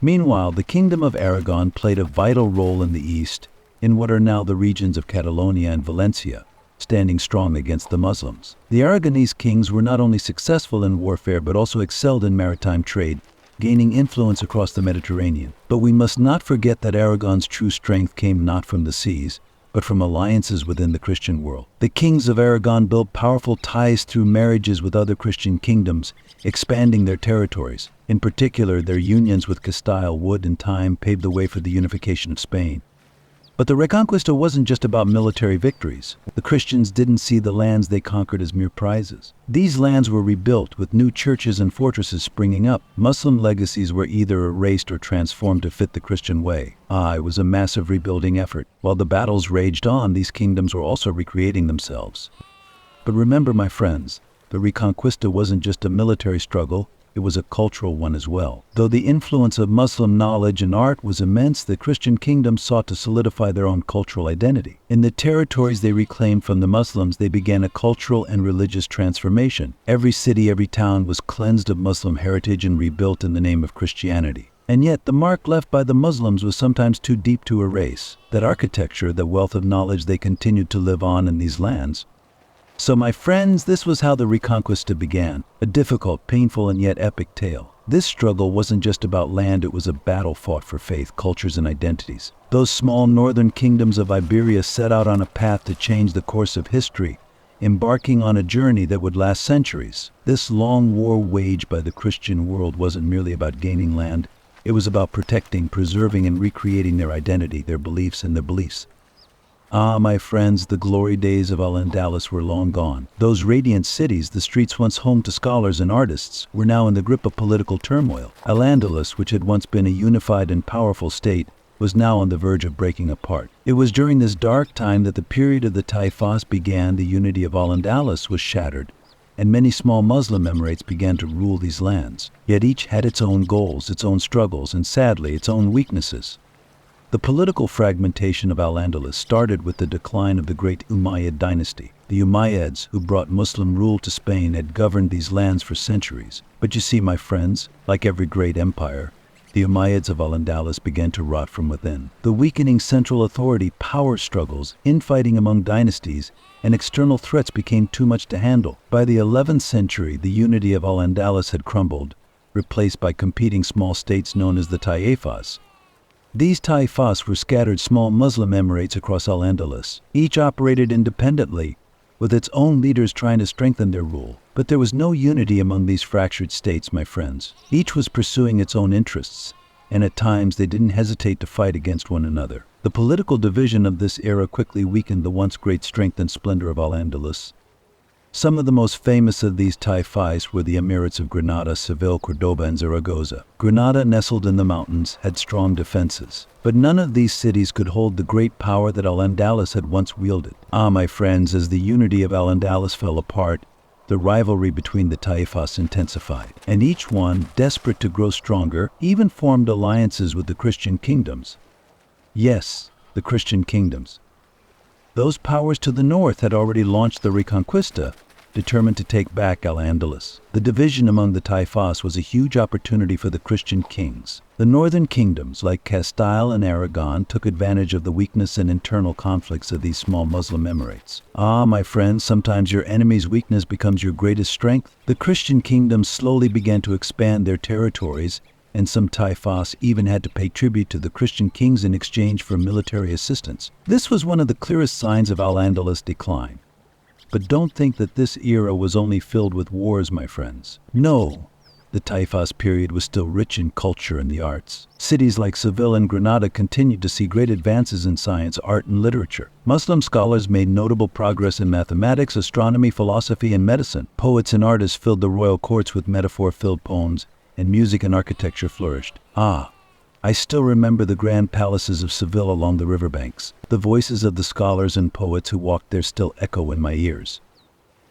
Meanwhile, the Kingdom of Aragon played a vital role in the east, in what are now the regions of Catalonia and Valencia, standing strong against the Muslims. The Aragonese kings were not only successful in warfare but also excelled in maritime trade, gaining influence across the Mediterranean. But we must not forget that Aragon's true strength came not from the seas, but from alliances within the Christian world. The kings of Aragon built powerful ties through marriages with other Christian kingdoms, expanding their territories. In particular, their unions with Castile would, in time, pave the way for the unification of Spain. But the Reconquista wasn't just about military victories. The Christians didn't see the lands they conquered as mere prizes. These lands were rebuilt, with new churches and fortresses springing up. Muslim legacies were either erased or transformed to fit the Christian way. It was a massive rebuilding effort. While the battles raged on, these kingdoms were also recreating themselves. But remember, my friends, the Reconquista wasn't just a military struggle. It was a cultural one as well. Though the influence of Muslim knowledge and art was immense, the Christian kingdoms sought to solidify their own cultural identity. In the territories they reclaimed from the Muslims, they began a cultural and religious transformation. Every city, every town was cleansed of Muslim heritage and rebuilt in the name of Christianity. And yet, the mark left by the Muslims was sometimes too deep to erase. That architecture, the wealth of knowledge they continued to live on in these lands. So my friends, this was how the Reconquista began, a difficult, painful, and yet epic tale. This struggle wasn't just about land, it was a battle fought for faith, cultures, and identities. Those small northern kingdoms of Iberia set out on a path to change the course of history, embarking on a journey that would last centuries. This long war waged by the Christian world wasn't merely about gaining land, it was about protecting, preserving, and recreating their identity, their beliefs, and their beliefs. My friends, the glory days of Al-Andalus were long gone. Those radiant cities, the streets once home to scholars and artists, were now in the grip of political turmoil. Al-Andalus, which had once been a unified and powerful state, was now on the verge of breaking apart. It was during this dark time that the period of the Taifas began. The unity of Al-Andalus was shattered, and many small Muslim emirates began to rule these lands. Yet each had its own goals, its own struggles, and sadly, its own weaknesses. The political fragmentation of Al-Andalus started with the decline of the great Umayyad dynasty. The Umayyads, who brought Muslim rule to Spain, had governed these lands for centuries. But you see, my friends, like every great empire, the Umayyads of Al-Andalus began to rot from within. The weakening central authority, power struggles, infighting among dynasties, and external threats became too much to handle. By the 11th century, the unity of Al-Andalus had crumbled, replaced by competing small states known as the Taifas. These Taifas were scattered small Muslim emirates across Al-Andalus. Each operated independently, with its own leaders trying to strengthen their rule. But there was no unity among these fractured states, my friends. Each was pursuing its own interests, and at times they didn't hesitate to fight against one another. The political division of this era quickly weakened the once great strength and splendor of Al-Andalus. Some of the most famous of these Taifas were the emirates of Granada, Seville, Córdoba, and Zaragoza. Granada, nestled in the mountains, had strong defenses. But none of these cities could hold the great power that Al-Andalus had once wielded. My friends, as the unity of Al-Andalus fell apart, the rivalry between the Taifas intensified. And each one, desperate to grow stronger, even formed alliances with the Christian kingdoms. Yes, the Christian kingdoms. Those powers to the north had already launched the Reconquista, determined to take back Al-Andalus. The division among the Taifas was a huge opportunity for the Christian kings. The northern kingdoms, like Castile and Aragon, took advantage of the weakness and internal conflicts of these small Muslim emirates. My friends, sometimes your enemy's weakness becomes your greatest strength. The Christian kingdoms slowly began to expand their territories, and some Taifas even had to pay tribute to the Christian kings in exchange for military assistance. This was one of the clearest signs of Al-Andalus' decline. But don't think that this era was only filled with wars, my friends. No, the Taifas period was still rich in culture and the arts. Cities like Seville and Granada continued to see great advances in science, art, and literature. Muslim scholars made notable progress in mathematics, astronomy, philosophy, and medicine. Poets and artists filled the royal courts with metaphor-filled poems, and music and architecture flourished. I still remember the grand palaces of Seville along the riverbanks. The voices of the scholars and poets who walked there still echo in my ears.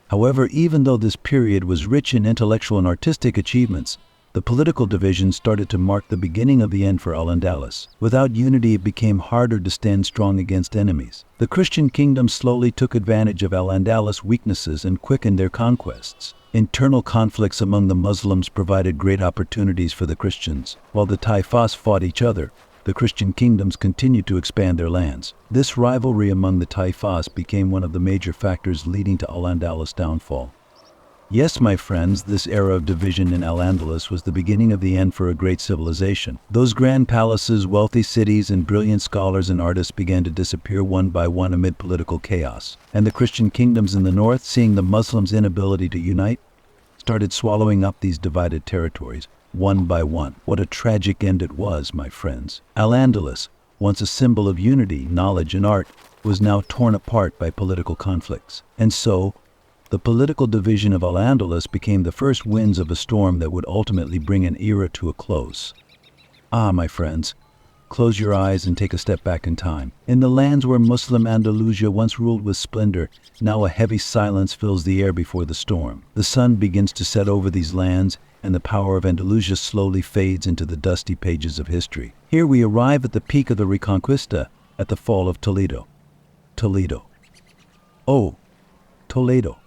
However, even though this period was rich in intellectual and artistic achievements, the political division started to mark the beginning of the end for Al-Andalus. Without unity, it became harder to stand strong against enemies. The Christian kingdom slowly took advantage of Al-Andalus' weaknesses and quickened their conquests. Internal conflicts among the Muslims provided great opportunities for the Christians. While the Taifas fought each other, the Christian kingdoms continued to expand their lands. This rivalry among the Taifas became one of the major factors leading to Al-Andalus' downfall. Yes, my friends, this era of division in Al-Andalus was the beginning of the end for a great civilization. Those grand palaces, wealthy cities, and brilliant scholars and artists began to disappear one by one amid political chaos. And the Christian kingdoms in the north, seeing the Muslims' inability to unite, started swallowing up these divided territories, one by one. What a tragic end it was, my friends. Al-Andalus, once a symbol of unity, knowledge, and art, was now torn apart by political conflicts. And so, the political division of Al-Andalus became the first winds of a storm that would ultimately bring an era to a close. Ah, my friends, close your eyes and take a step back in time. In the lands where Muslim Andalusia once ruled with splendor, now a heavy silence fills the air before the storm. The sun begins to set over these lands, and the power of Andalusia slowly fades into the dusty pages of history. Here we arrive at the peak of the Reconquista, at the fall of Toledo. Toledo. Oh, Toledo.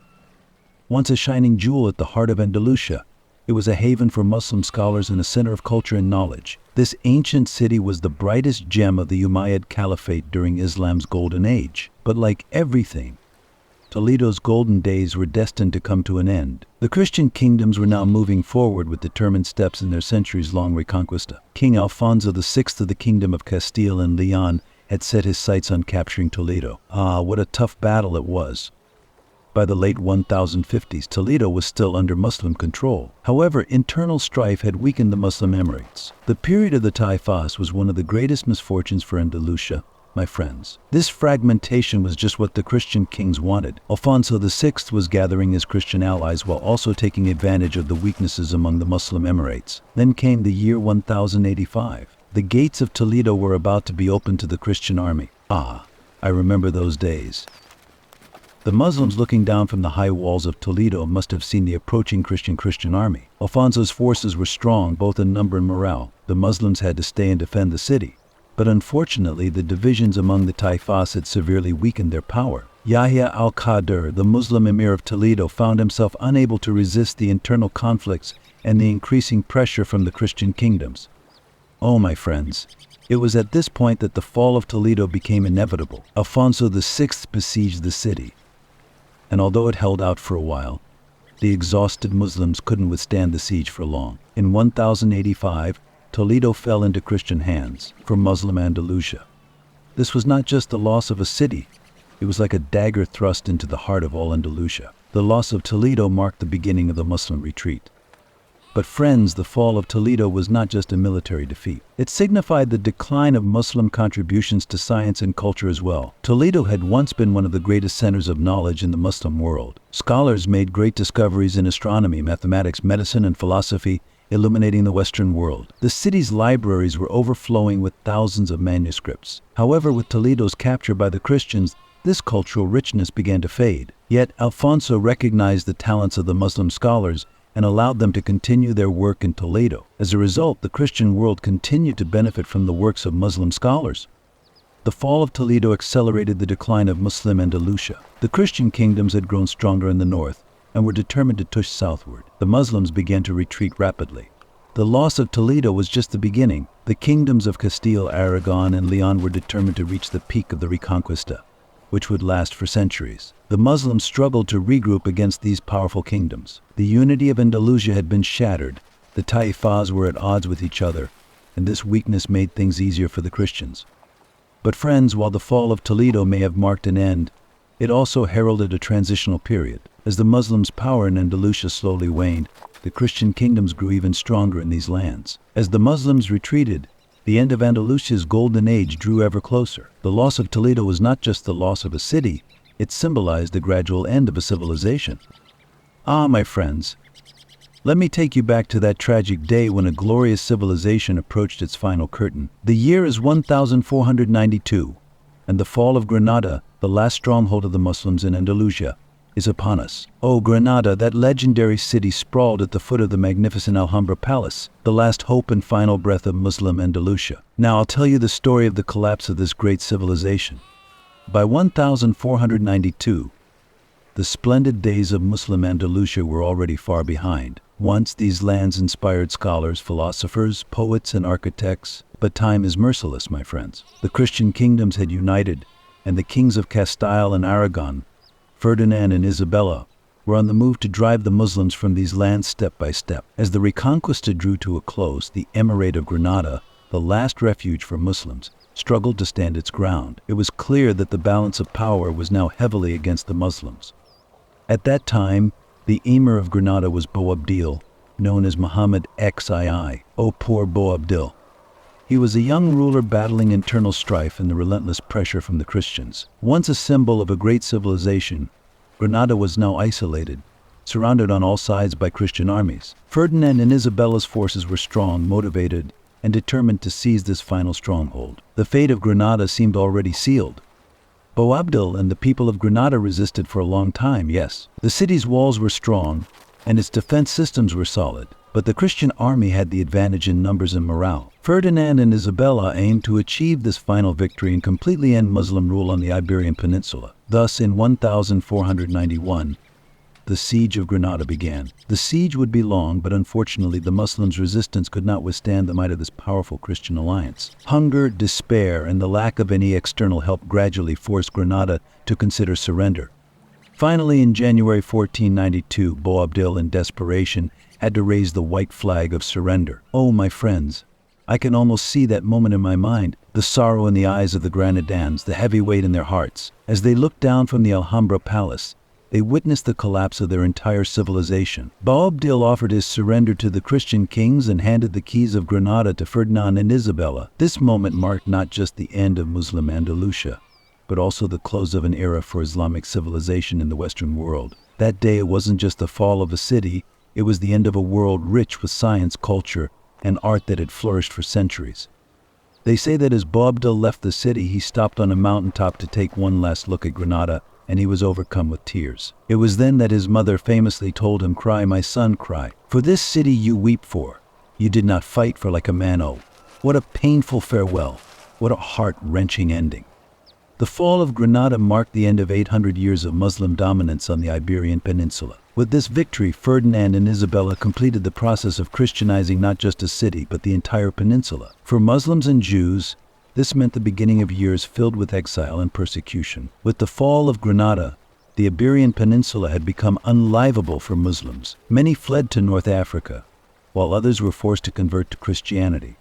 Once a shining jewel at the heart of Andalusia, it was a haven for Muslim scholars and a center of culture and knowledge. This ancient city was the brightest gem of the Umayyad Caliphate during Islam's golden age. But like everything, Toledo's golden days were destined to come to an end. The Christian kingdoms were now moving forward with determined steps in their centuries-long Reconquista. King Alfonso VI of the Kingdom of Castile and Leon had set his sights on capturing Toledo. Ah, what a tough battle it was. By the late 1050s, Toledo was still under Muslim control. However, internal strife had weakened the Muslim emirates. The period of the Taifas was one of the greatest misfortunes for Andalusia, my friends. This fragmentation was just what the Christian kings wanted. Alfonso VI was gathering his Christian allies while also taking advantage of the weaknesses among the Muslim emirates. Then came the year 1085. The gates of Toledo were about to be opened to the Christian army. Ah, I remember those days. The Muslims looking down from the high walls of Toledo must have seen the approaching Christian army. Alfonso's forces were strong, both in number and morale. The Muslims had to stay and defend the city. But unfortunately, the divisions among the Taifas had severely weakened their power. Yahya al-Qadir, the Muslim emir of Toledo, found himself unable to resist the internal conflicts and the increasing pressure from the Christian kingdoms. Oh, my friends, it was at this point that the fall of Toledo became inevitable. Alfonso VI besieged the city. And although it held out for a while, the exhausted Muslims couldn't withstand the siege for long. In 1085, Toledo fell into Christian hands from Muslim Andalusia. This was not just the loss of a city, it was like a dagger thrust into the heart of all Andalusia. The loss of Toledo marked the beginning of the Muslim retreat. But friends, the fall of Toledo was not just a military defeat. It signified the decline of Muslim contributions to science and culture as well. Toledo had once been one of the greatest centers of knowledge in the Muslim world. Scholars made great discoveries in astronomy, mathematics, medicine, and philosophy, illuminating the Western world. The city's libraries were overflowing with thousands of manuscripts. However, with Toledo's capture by the Christians, this cultural richness began to fade. Yet Alfonso recognized the talents of the Muslim scholars and allowed them to continue their work in Toledo. As a result, the Christian world continued to benefit from the works of Muslim scholars. The fall of Toledo accelerated the decline of Muslim Andalusia. The Christian kingdoms had grown stronger in the north and were determined to push southward. The Muslims began to retreat rapidly. The loss of Toledo was just the beginning. The kingdoms of Castile, Aragon, and Leon were determined to reach the peak of the Reconquista, which would last for centuries. The Muslims struggled to regroup against these powerful kingdoms. The unity of Andalusia had been shattered. The Taifas were at odds with each other, and this weakness made things easier for the Christians. But friends, while the fall of Toledo may have marked an end, it also heralded a transitional period. As the Muslims' power in Andalusia slowly waned, the Christian kingdoms grew even stronger in these lands. As the Muslims retreated, the end of Andalusia's golden age drew ever closer. The loss of Toledo was not just the loss of a city, it symbolized the gradual end of a civilization. Ah, my friends, let me take you back to that tragic day when a glorious civilization approached its final curtain. The year is 1492, and the fall of Granada, the last stronghold of the Muslims in Andalusia, is upon us. Oh, Granada, that legendary city sprawled at the foot of the magnificent Alhambra Palace, the last hope and final breath of Muslim Andalusia. Now I'll tell you the story of the collapse of this great civilization. By 1492, the splendid days of Muslim Andalusia were already far behind. Once these lands inspired scholars, philosophers, poets, and architects, but time is merciless, my friends. The Christian kingdoms had united, and the kings of Castile and Aragon, Ferdinand and Isabella, were on the move to drive the Muslims from these lands step by step. As the Reconquista drew to a close, the Emirate of Granada, the last refuge for Muslims, struggled to stand its ground. It was clear that the balance of power was now heavily against the Muslims. At that time, the Emir of Granada was Boabdil, known as Muhammad Xii. Oh, poor Boabdil. He was a young ruler battling internal strife and the relentless pressure from the Christians. Once a symbol of a great civilization, Granada was now isolated, surrounded on all sides by Christian armies. Ferdinand and Isabella's forces were strong, motivated, and determined to seize this final stronghold. The fate of Granada seemed already sealed. Boabdil and the people of Granada resisted for a long time, yes. The city's walls were strong, and its defense systems were solid. But the Christian army had the advantage in numbers and morale. Ferdinand and Isabella aimed to achieve this final victory and completely end Muslim rule on the Iberian Peninsula. Thus, in 1491, the siege of Granada began. The siege would be long, but unfortunately the Muslims' resistance could not withstand the might of this powerful Christian alliance. Hunger, despair, and the lack of any external help gradually forced Granada to consider surrender. Finally, in January 1492, Boabdil, in desperation, had to raise the white flag of surrender. Oh, my friends, I can almost see that moment in my mind, the sorrow in the eyes of the Granadans, the heavy weight in their hearts. As they looked down from the Alhambra Palace, they witnessed the collapse of their entire civilization. Boabdil offered his surrender to the Christian kings and handed the keys of Granada to Ferdinand and Isabella. This moment marked not just the end of Muslim Andalusia, but also the close of an era for Islamic civilization in the Western world. That day, it wasn't just the fall of a city, it was the end of a world rich with science, culture, and art that had flourished for centuries. They say that as Boabdil left the city, he stopped on a mountaintop to take one last look at Granada, and he was overcome with tears. It was then that his mother famously told him, "Cry, my son, cry. For this city you weep for. You did not fight for like a man. Oh, what a painful farewell. What a heart-wrenching ending." The fall of Granada marked the end of 800 years of Muslim dominance on the Iberian Peninsula. With this victory, Ferdinand and Isabella completed the process of Christianizing not just a city, but the entire peninsula. For Muslims and Jews, this meant the beginning of years filled with exile and persecution. With the fall of Granada, the Iberian Peninsula had become unlivable for Muslims. Many fled to North Africa, while others were forced to convert to Christianity.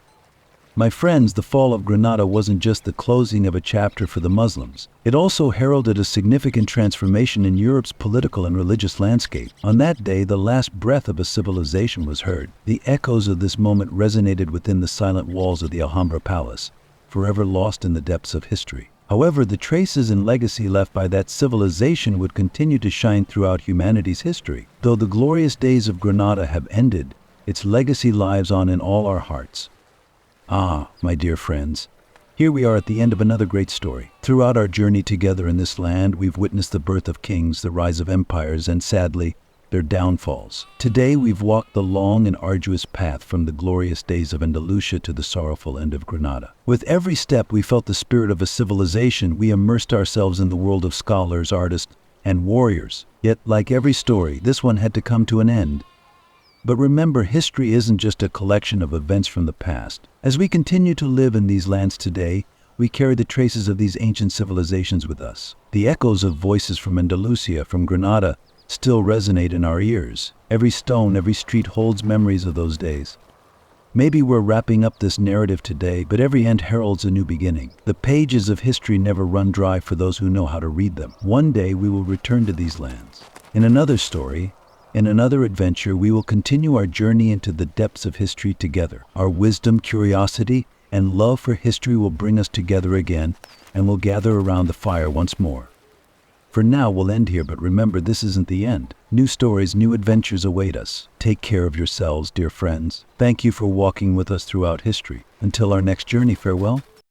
My friends, the fall of Granada wasn't just the closing of a chapter for the Muslims. It also heralded a significant transformation in Europe's political and religious landscape. On that day, the last breath of a civilization was heard. The echoes of this moment resonated within the silent walls of the Alhambra Palace, forever lost in the depths of history. However, the traces and legacy left by that civilization would continue to shine throughout humanity's history. Though the glorious days of Granada have ended, its legacy lives on in all our hearts. Ah, my dear friends, here we are at the end of another great story. Throughout our journey together in this land, we've witnessed the birth of kings, the rise of empires, and sadly, their downfalls. Today, we've walked the long and arduous path from the glorious days of Andalusia to the sorrowful end of Granada. With every step, we felt the spirit of a civilization. We immersed ourselves in the world of scholars, artists, and warriors. Yet, like every story, this one had to come to an end. But remember, history isn't just a collection of events from the past. As we continue to live in these lands today, we carry the traces of these ancient civilizations with us. The echoes of voices from Andalusia, from Granada, still resonate in our ears. Every stone, every street holds memories of those days. Maybe we're wrapping up this narrative today, but every end heralds a new beginning. The pages of history never run dry for those who know how to read them. One day we will return to these lands. In another story, in another adventure, we will continue our journey into the depths of history together. Our wisdom, curiosity, and love for history will bring us together again, and we'll gather around the fire once more. For now, we'll end here, but remember, this isn't the end. New stories, new adventures await us. Take care of yourselves, dear friends. Thank you for walking with us throughout history. Until our next journey, farewell.